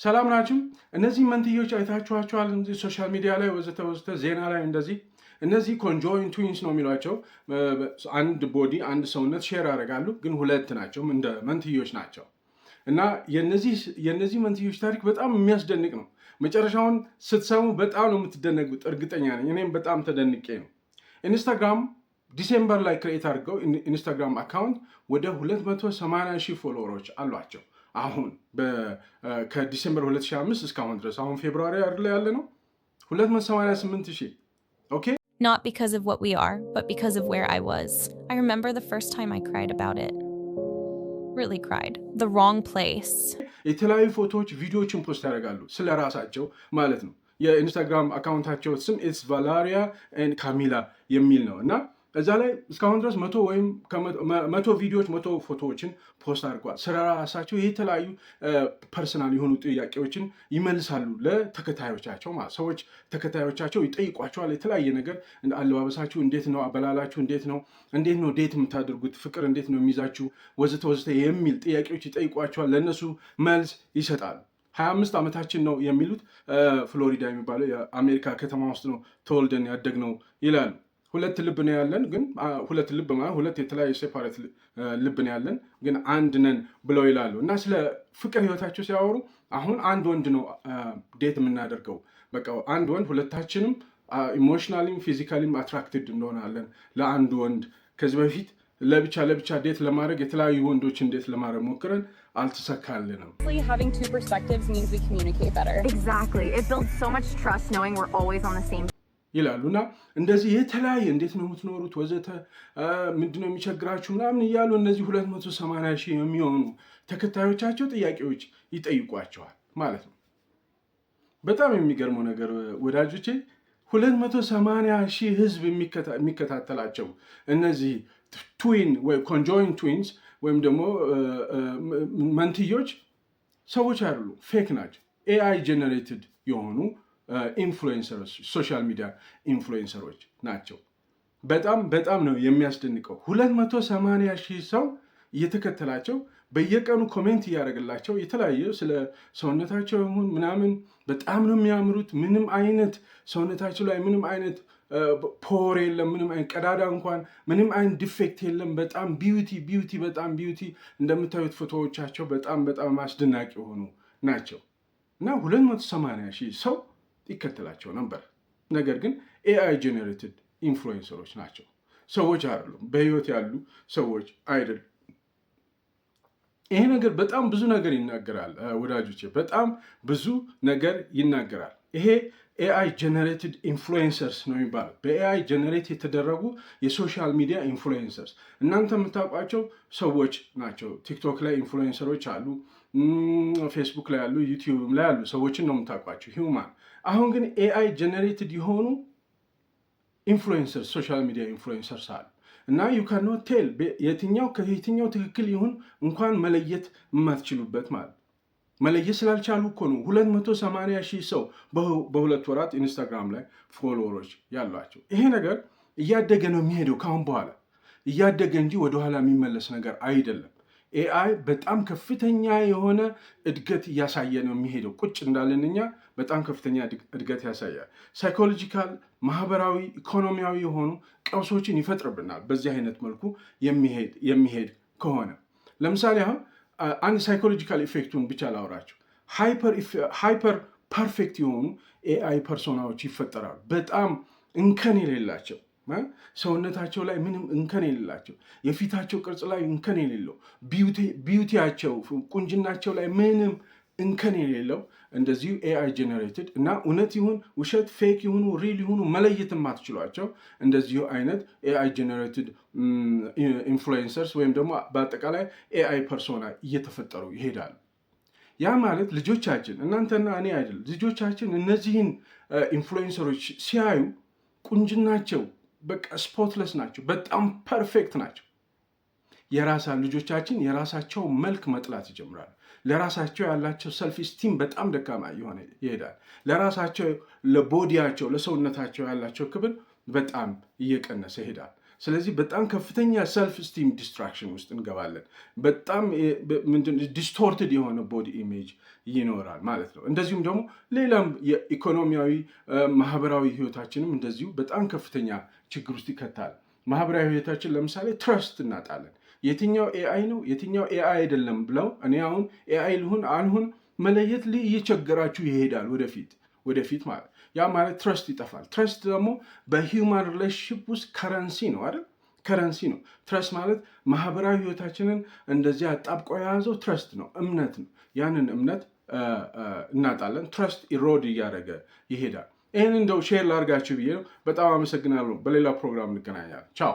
ሰላም ናችሁ? እነዚህ መንትዮች አይታችኋቸዋል እንጂ ሶሻል ሚዲያ ላይ ወዘተ ዜና ላይ እንደዚህ እነዚህ ኮንጆይንት ትዊንስ ነው የሚሏቸው። አንድ ቦዲ አንድ ሰውነት ሼር ያደርጋሉ፣ ግን ሁለት ናቸው፣ እንደ መንትዮች ናቸው። እና የነዚህ መንትዮች ታሪክ በጣም የሚያስደንቅ ነው። መጨረሻውን ስትሰሙ በጣም ነው የምትደነቁት፣ እርግጠኛ ነኝ። እኔም በጣም ተደንቄ ነው። ኢንስታግራም ዲሴምበር ላይ ክሬት አድርገው ኢንስታግራም አካውንት ወደ 280,000 ፎሎወሮች አሏቸው። አሁን ከዲሴምበር 2005 እስካሁን ድረስ አሁን ፌብሩዋሪ አይደል ያለ ነው 288,000። ኦኬ Not because of what we are, but because of where I was. I remember the first time I cried about it. Really cried. The wrong place. የተለያዩ ፎቶዎች፣ ቪዲዮዎችን ፖስት ያደርጋሉ ስለ ራሳቸው ማለት ነው። የኢንስታግራም አካውንታቸው ስም ኢትስ ቫላሪያ ኤንድ ካሚላ የሚል ነው እና እዛ ላይ እስካሁን ድረስ 100 ቪዲዮዎች 100 ፎቶዎችን ፖስት አድርጓል። ስለ ራሳቸው የተለያዩ ፐርሰናል የሆኑ ጥያቄዎችን ይመልሳሉ ለተከታዮቻቸው ማለት ሰዎች ተከታዮቻቸው ይጠይቋቸዋል። የተለያየ ነገር አለባበሳችሁ እንዴት ነው፣ አበላላችሁ እንዴት ነው ዴት የምታደርጉት፣ ፍቅር እንዴት ነው የሚይዛችሁ፣ ወዘተ የሚል ጥያቄዎች ይጠይቋቸዋል። ለእነሱ መልስ ይሰጣሉ። 25 ዓመታችን ነው የሚሉት ፍሎሪዳ የሚባለው የአሜሪካ ከተማ ውስጥ ነው ተወልደን ያደግነው ይላሉ። ሁለት ልብ ነው ያለን፣ ግን ሁለት ልብ ማለት ሁለት የተለያዩ ሴፓሬት ልብ ነው ያለን፣ ግን አንድ ነን ብለው ይላሉ። እና ስለ ፍቅር ህይወታቸው ሲያወሩ አሁን አንድ ወንድ ነው ዴት የምናደርገው፣ በቃ አንድ ወንድ፣ ሁለታችንም ኢሞሽናሊም ፊዚካሊም አትራክትድ እንሆናለን ለአንድ ወንድ። ከዚህ በፊት ለብቻ ዴት ለማድረግ የተለያዩ ወንዶችን ዴት ለማድረግ ሞክረን አልተሳካልንም። Having two perspectives means we communicate better. Exactly. It builds so much trust knowing we're always on the same ይላሉ። እና እንደዚህ የተለያየ እንዴት ነው የምትኖሩት ወዘተ ምንድነው የሚቸግራችሁ ምናምን እያሉ እነዚህ 280,000 የሚሆኑ ተከታዮቻቸው ጥያቄዎች ይጠይቋቸዋል ማለት ነው። በጣም የሚገርመው ነገር ወዳጆቼ 280,000 ህዝብ የሚከታተላቸው እነዚህ ትዊን ወይ ኮንጆይንት ትዊንስ ወይም ደግሞ መንትዮች ሰዎች አይደሉም፣ ፌክ ናቸው። ኤአይ ጀነሬትድ የሆኑ ኢንፍሉዌንሰሮች፣ ሶሻል ሚዲያ ኢንፍሉዌንሰሮች ናቸው። በጣም ነው የሚያስደንቀው። 280,000 ሰው እየተከተላቸው በየቀኑ ኮሜንት እያደረግላቸው የተለያየ ስለ ሰውነታቸው ይሁን ምናምን በጣም ነው የሚያምሩት። ምንም አይነት ሰውነታቸው ላይ ምንም አይነት ፖር የለም፣ ምንም አይነት ቀዳዳ እንኳን ምንም አይነት ዲፌክት የለም። በጣም ቢዩቲ በጣም ቢዩቲ። እንደምታዩት ፎቶዎቻቸው በጣም አስደናቂ የሆኑ ናቸው እና 280,000 ሰው ይከተላቸው ነበር። ነገር ግን ኤአይ ጀነሬትድ ኢንፍሉዌንሰሮች ናቸው፣ ሰዎች አይደሉም፣ በህይወት ያሉ ሰዎች አይደሉም። ይሄ ነገር በጣም ብዙ ነገር ይናገራል ወዳጆቼ፣ በጣም ብዙ ነገር ይናገራል። ይሄ ኤአይ ጀነሬትድ ኢንፍሉዌንሰርስ ነው የሚባለው። በኤአይ ጀነሬት የተደረጉ የሶሻል ሚዲያ ኢንፍሉዌንሰርስ እናንተ የምታውቋቸው ሰዎች ናቸው። ቲክቶክ ላይ ኢንፍሉዌንሰሮች አሉ፣ ፌስቡክ ላይ ያሉ፣ ዩቲዩብ ላይ ያሉ ሰዎችን ነው የምታውቋቸው ሂውማን። አሁን ግን ኤአይ ጀነሬትድ የሆኑ ኢንፍሉዌንሰርስ ሶሻል ሚዲያ ኢንፍሉዌንሰርስ አሉ እና ዩ ካን ኖት ቴል የትኛው ከየትኛው ትክክል ይሁን እንኳን መለየት የማትችሉበት ማለት መለየት ስላልቻሉ እኮ ነው 280,000 ሰው በሁለት ወራት ኢንስታግራም ላይ ፎሎወሮች ያሏቸው። ይሄ ነገር እያደገ ነው የሚሄደው፣ ካሁን በኋላ እያደገ እንጂ ወደኋላ የሚመለስ ነገር አይደለም። ኤአይ በጣም ከፍተኛ የሆነ እድገት እያሳየ ነው የሚሄደው። ቁጭ እንዳለን እኛ በጣም ከፍተኛ እድገት ያሳያል። ሳይኮሎጂካል፣ ማህበራዊ፣ ኢኮኖሚያዊ የሆኑ ቀውሶችን ይፈጥርብናል በዚህ አይነት መልኩ የሚሄድ ከሆነ። ለምሳሌ አሁን አንድ ሳይኮሎጂካል ኢፌክቱን ብቻ ላውራቸው። ሃይፐር ፐርፌክት የሆኑ ኤአይ ፐርሶናዎች ይፈጠራሉ። በጣም እንከን የሌላቸው፣ ሰውነታቸው ላይ ምንም እንከን የሌላቸው፣ የፊታቸው ቅርጽ ላይ እንከን የሌለው፣ ቢዩቲያቸው ቁንጅናቸው ላይ ምንም እንከን የሌለው እንደዚሁ ኤአይ ጀነሬትድ እና እውነት ይሁን ውሸት፣ ፌክ ይሁኑ ሪል ይሁኑ መለየት የማትችሏቸው እንደዚሁ አይነት ኤአይ ጀነሬትድ ኢንፍሉዌንሰርስ ወይም ደግሞ በአጠቃላይ ኤአይ ፐርሶና እየተፈጠሩ ይሄዳሉ። ያ ማለት ልጆቻችን፣ እናንተና እኔ አይደል፣ ልጆቻችን እነዚህን ኢንፍሉዌንሰሮች ሲያዩ ቁንጅናቸው በቃ ስፖትለስ ናቸው፣ በጣም ፐርፌክት ናቸው። ልጆቻችን የራሳቸው መልክ መጥላት ይጀምራሉ። ለራሳቸው ያላቸው ሰልፍ ስቲም በጣም ደካማ የሆነ ይሄዳል። ለራሳቸው ለቦዲያቸው ለሰውነታቸው ያላቸው ክብር በጣም እየቀነሰ ይሄዳል። ስለዚህ በጣም ከፍተኛ ሰልፍ ስቲም ዲስትራክሽን ውስጥ እንገባለን። በጣም ዲስቶርትድ የሆነ ቦዲ ኢሜጅ ይኖራል ማለት ነው። እንደዚሁም ደግሞ ሌላም የኢኮኖሚያዊ ማህበራዊ ህይወታችንም እንደዚሁ በጣም ከፍተኛ ችግር ውስጥ ይከታል። ማህበራዊ ህይወታችን ለምሳሌ ትረስት እናጣለን። የትኛው ኤአይ ነው የትኛው ኤአይ አይደለም ብለው እኔ አሁን ኤአይ ልሁን አልሁን መለየት እየቸገራችሁ ይሄዳል ወደፊት ማለት ያ ማለት ትረስት ይጠፋል። ትረስት ደግሞ በሂውማን ሪሌሽንሽፕ ውስጥ ከረንሲ ነው አይደል? ከረንሲ ነው። ትረስት ማለት ማህበራዊ ህይወታችንን እንደዚያ አጣብቆ የያዘው ትረስት ነው፣ እምነት ነው። ያንን እምነት እናጣለን። ትረስት ኢሮድ እያደረገ ይሄዳል። ይህን እንደው ሼር ላድርጋችሁ ብዬ ነው። በጣም አመሰግናለሁ። በሌላ ፕሮግራም እንገናኛለን። ቻው።